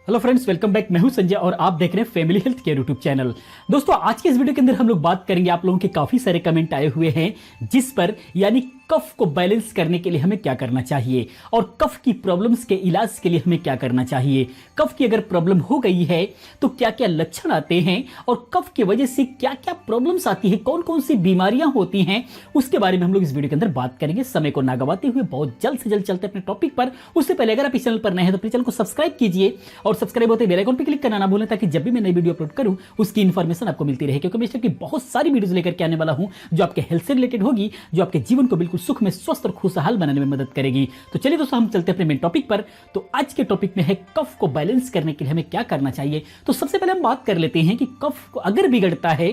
Hello friends, welcome back. मैं हूं संजय और आप देख रहे हैं family health care YouTube channel. दोस्तों, आज के इस वीडियो के अंदर हम लोग बात करेंगे, आप लोगों के काफी सारे कमेंट आए हुए हैं जिस पर यानी कफ को बैलेंस करने के लिए हमें क्या करना चाहिए और कफ की प्रॉब्लम्स के इलाज के लिए हमें क्या करना चाहिए। कफ की अगर प्रॉब्लम हो गई है तो क्या क्या लक्षण आते हैं और कफ की वजह से क्या क्या प्रॉब्लम्स आती है, कौन कौन सी बीमारियां होती हैं, उसके बारे में हम लोग इस वीडियो के अंदर बात करेंगे। समय को ना गवाते हुए बहुत जल्द से जल्द चलते अपने टॉपिक पर। उससे पहले अगर आप इस चैनल पर नए हैं तो अपने चैनल को सब्सक्राइब कीजिए और सब्सक्राइब होते बेल आइकन पर क्लिक करना ना भूलें ताकि जब भी मैं नई वीडियो अपलोड करूं उसकी इन्फॉर्मेशन आपको मिलती रहे, क्योंकि मैं इस टाइप की बहुत सारी वीडियोस लेकर के आने वाला हूं जो आपके हेल्थ से रिलेटेड होगी, जो आपके जीवन को बिल्कुल सुख में, स्वस्थ और खुशहाल बनाने में मदद करेगी। तो चलिए दोस्तों, हम चलते हैं अपने मेन टॉपिक पर। तो आज के टॉपिक में है कफ को बैलेंस करने के लिए हमें क्या करना चाहिए। तो सबसे पहले हम बात कर लेते हैं कि कफ अगर बिगड़ता है,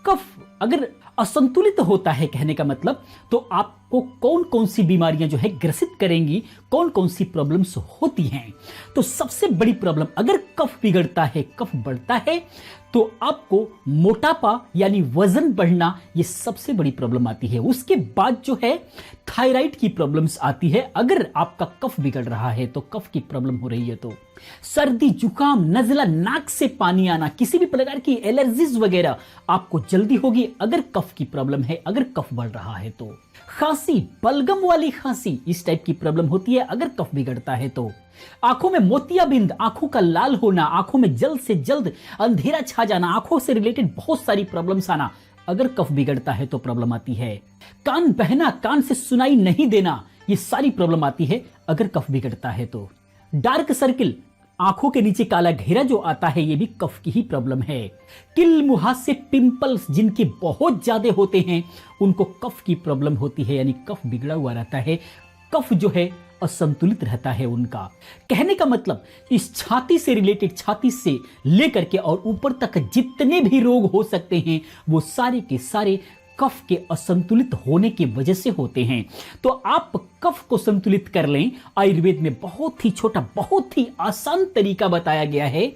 कफ अगर असंतुलित होता है, कहने का मतलब, तो आपको कौन कौन सी बीमारियां जो है ग्रसित करेंगी, कौन कौन सी प्रॉब्लम्स होती हैं। तो सबसे बड़ी प्रॉब्लम, अगर कफ बिगड़ता है, कफ बढ़ता है, तो आपको मोटापा यानी वजन बढ़ना, ये सबसे बड़ी प्रॉब्लम आती है। उसके बाद जो है थायराइड की प्रॉब्लम्स आती है। अगर आपका कफ बिगड़ रहा है तो कफ की प्रॉब्लम हो रही है तो सर्दी, जुकाम, नजला, नाक से पानी आना, किसी भी प्रकार की एलर्जीज वगैरह आपको जल्दी होगी अगर कफ की प्रॉब्लम है, अगर कफ बढ़ रहा है तो। खांसी, बलगम वाली खांसी, इस टाइप की प्रॉब्लम होती है अगर कफ बिगड़ता है तो। आंखों में मोतियाबिंद, आंखों का लाल होना, आंखों में जल्द से जल्द अंधेरा छा जाना, आंखों से रिलेटेड बहुत सारी प्रॉब्लम्स आना, अगर कफ बिगड़ता है तो प्रॉब्लम आती है। कान बहना, कान से सुनाई नहीं देना, ये सारी प्रॉब्लम आती है अगर कफ बिगड़ता है तो। डार्क सर्किल, आंखों के नीचे काला घेरा जो आता है, ये भी कफ की ही प्रॉब्लम है। किल मुहासे, पिंपल्स जिनके बहुत ज्यादा होते हैं उनको कफ की प्रॉब्लम होती है, यानी कफ बिगड़ा हुआ रहता है, कफ जो है असंतुलित रहता है उनका। कहने का मतलब, इस छाती से रिलेटेड, छाती से लेकर के और ऊपर तक जितने भी रोग हो सकते हैं वो सारे के सारे कफ के असंतुलित होने की वजह से होते हैं। तो आप कफ को संतुलित कर लें। आयुर्वेद में बहुत ही छोटा, बहुत ही आसान तरीका बताया गया है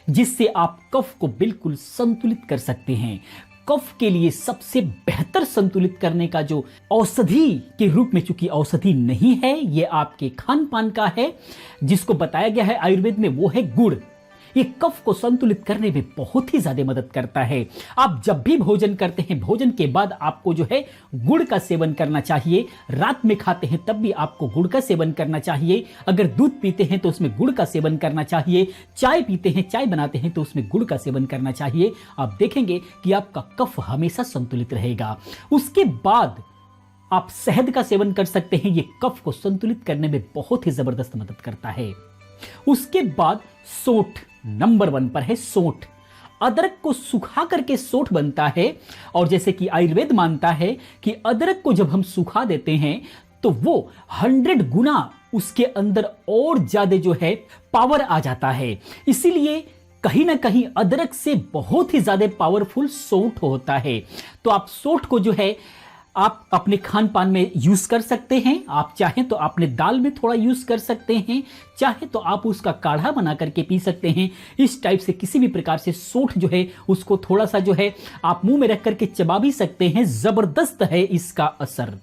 जिससे आप कफ को बिल्कुल संतुलित कर सकते हैं। कफ के लिए सबसे बेहतर संतुलित करने का जो औषधि के रूप में, चूंकि औषधि नहीं है, ये आपके खान पान का है, जिसको बताया गया है आयुर्वेद में, वो है गुड़। ये कफ को संतुलित करने में बहुत ही ज्यादा मदद करता है। आप जब भी भोजन करते हैं, भोजन के बाद आपको जो है गुड़ का सेवन करना चाहिए। रात में खाते हैं तब भी आपको गुड़ का सेवन करना चाहिए। अगर दूध पीते हैं तो उसमें गुड़ का सेवन करना चाहिए। चाय पीते हैं, चाय बनाते हैं तो उसमें गुड़ का सेवन करना चाहिए। आप देखेंगे कि आपका कफ हमेशा संतुलित रहेगा। उसके बाद आप शहद का सेवन कर सकते हैं, ये कफ को संतुलित करने में बहुत ही जबरदस्त मदद करता है। उसके बाद सोंठ नंबर 1 पर है। सोंठ, अदरक को सुखा करके सोंठ बनता है, और जैसे कि आयुर्वेद मानता है कि अदरक को जब हम सुखा देते हैं तो वो 100 गुना उसके अंदर और ज्यादा जो है पावर आ जाता है। इसीलिए कहीं ना कहीं अदरक से बहुत ही ज्यादा पावरफुल सोंठ होता है। तो आप सोंठ को जो है आप अपने खान पान में यूज कर सकते हैं। आप चाहें तो अपने दाल में थोड़ा यूज कर सकते हैं, चाहे तो आप उसका काढ़ा बना करके पी सकते हैं। इस टाइप से किसी भी प्रकार से सोंठ जो है उसको थोड़ा सा जो है आप मुंह में रख करके चबा भी सकते हैं। जबरदस्त है इसका असर,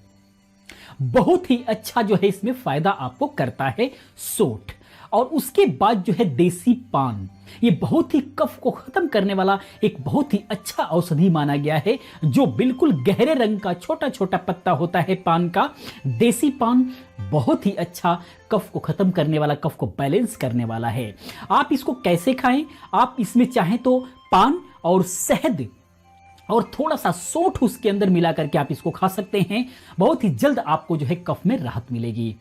बहुत ही अच्छा जो है इसमें फायदा आपको करता है सोंठ। और उसके बाद जो है देसी पान, ये बहुत ही कफ को खत्म करने वाला एक बहुत ही अच्छा औषधि माना गया है, जो बिल्कुल गहरे रंग का छोटा छोटा पत्ता होता है पान का। देसी पान बहुत ही अच्छा कफ को खत्म करने वाला, कफ को बैलेंस करने वाला है। आप इसको कैसे खाएं? आप इसमें चाहें तो पान और शहद और थोड़ा सा सोंठ उसके अंदर मिला करके आप इसको खा सकते हैं। बहुत ही जल्द आपको जो है कफ में राहत मिलेगी।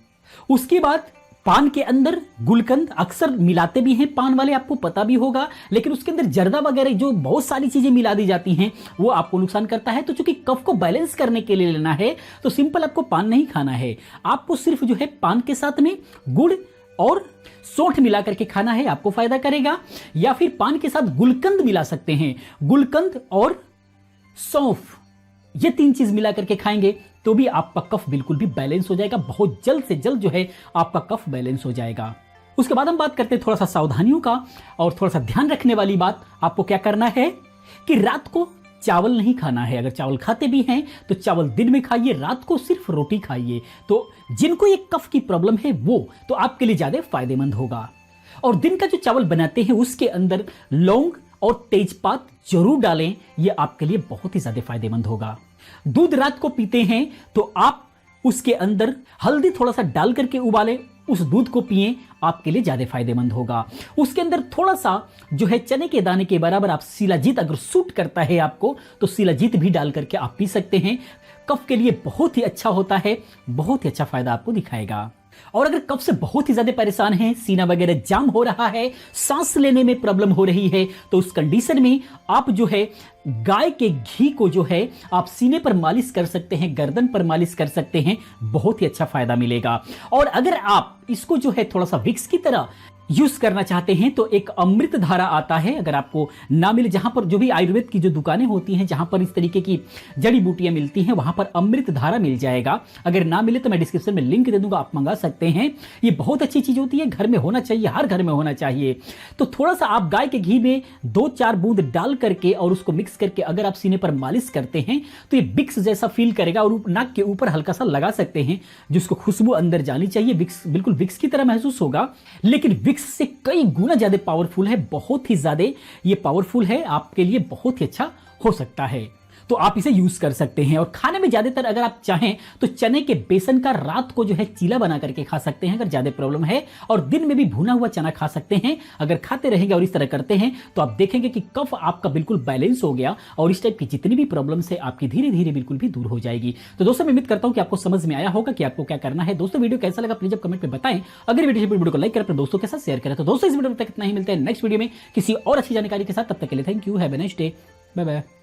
उसके बाद पान के अंदर गुलकंद अक्सर मिलाते भी हैं पान वाले, आपको पता भी होगा, लेकिन उसके अंदर जर्दा वगैरह जो बहुत सारी चीजें मिला दी जाती हैं वो आपको नुकसान करता है। तो चूंकि कफ को बैलेंस करने के लिए लेना है तो सिंपल आपको पान नहीं खाना है, आपको सिर्फ जो है पान के साथ में गुड़ और सोंठ मिला करके खाना है, आपको फायदा करेगा। या फिर पान के साथ गुलकंद मिला सकते हैं, गुलकंद और सौंफ, ये 3 चीज मिला करके खाएंगे तो भी आपका कफ बिल्कुल भी बैलेंस हो जाएगा। बहुत जल्द से जल्द जो है आपका कफ बैलेंस हो जाएगा। उसके बाद हम बात करते हैं थोड़ा सा सावधानियों का और थोड़ा सा ध्यान रखने वाली बात। आपको क्या करना है कि रात को चावल नहीं खाना है। अगर चावल खाते भी हैं तो चावल दिन में खाइए, रात को सिर्फ रोटी खाइए। तो जिनको ये कफ की प्रॉब्लम है वो तो आपके लिए ज्यादा फायदेमंद होगा। और दिन का जो चावल बनाते हैं उसके अंदर लौंग और तेजपात जरूर डालें, यह आपके लिए बहुत ही ज्यादा फायदेमंद होगा। दूध रात को पीते हैं तो आप उसके अंदर हल्दी थोड़ा सा डाल करके उबालें, उस दूध को पिएं, आपके लिए ज्यादा फायदेमंद होगा। उसके अंदर थोड़ा सा जो है चने के दाने के बराबर आप शिलाजीत, अगर सूट करता है आपको तो शिलाजीत भी डाल करके आप पी सकते हैं। कफ के लिए बहुत ही अच्छा होता है, बहुत ही अच्छा फायदा आपको दिखाएगा। और अगर कफ से बहुत ही ज्यादा परेशान हैं, सीना वगैरह जाम हो रहा है, सांस लेने में प्रॉब्लम हो रही है, तो उस कंडीशन में आप जो है गाय के घी को जो है आप सीने पर मालिश कर सकते हैं, गर्दन पर मालिश कर सकते हैं, बहुत ही अच्छा फायदा मिलेगा। और अगर आप इसको जो है थोड़ा सा विक्स की तरह यूज करना चाहते हैं तो एक अमृत धारा आता है, अगर आपको ना मिले, जहां पर जो भी आयुर्वेद की जो दुकानें होती हैं जहां पर इस तरीके की जड़ी बूटियां मिलती हैं वहां पर अमृत धारा मिल जाएगा। अगर ना मिले तो मैं डिस्क्रिप्शन में लिंक दे दूंगा, आप मंगा सकते हैं। ये बहुत अच्छी चीज होती है, घर में होना चाहिए, हर घर में होना चाहिए। तो थोड़ा सा आप गाय के घी में 2-4 बूंद डाल करके और उसको मिक्स करके अगर आप सीने पर मालिश करते हैं तो ये विक्स जैसा फील करेगा, और नाक के ऊपर हल्का सा लगा सकते हैं, जिसको खुशबू अंदर जानी चाहिए। विक्स बिल्कुल विक्स की तरह महसूस होगा, लेकिन विक्स से कई गुना ज्यादा पावरफुल है, बहुत ही ज्यादा ये पावरफुल है, आपके लिए बहुत ही अच्छा हो सकता है। तो आप इसे यूज कर सकते हैं। और खाने में ज्यादातर अगर आप चाहें तो चने के बेसन का रात को जो है चीला बना करके खा सकते हैं अगर ज्यादा प्रॉब्लम है, और दिन में भी भुना हुआ चना खा सकते हैं। अगर खाते रहेंगे और इस तरह करते हैं तो आप देखेंगे कि कफ आपका बिल्कुल बैलेंस हो गया और इस टाइप की जितनी भी प्रॉब्लम्स है आपकी धीरे धीरे बिल्कुल भी दूर हो जाएगी। तो दोस्तों मैं उम्मीद करता हूं कि आपको समझ में आया होगा कि आपको क्या करना है। दोस्तों वीडियो कैसा लगा प्लीज कमेंट में बताएं। अगर वीडियो को लाइक करें, अपने दोस्तों के साथ शेयर करें। तो दोस्तों इस वीडियो में तक इतना ही, मिलते हैं नेक्स्ट वीडियो में किसी और अच्छी जानकारी के साथ। तब तक के लिए thank you, have a nice day, bye bye.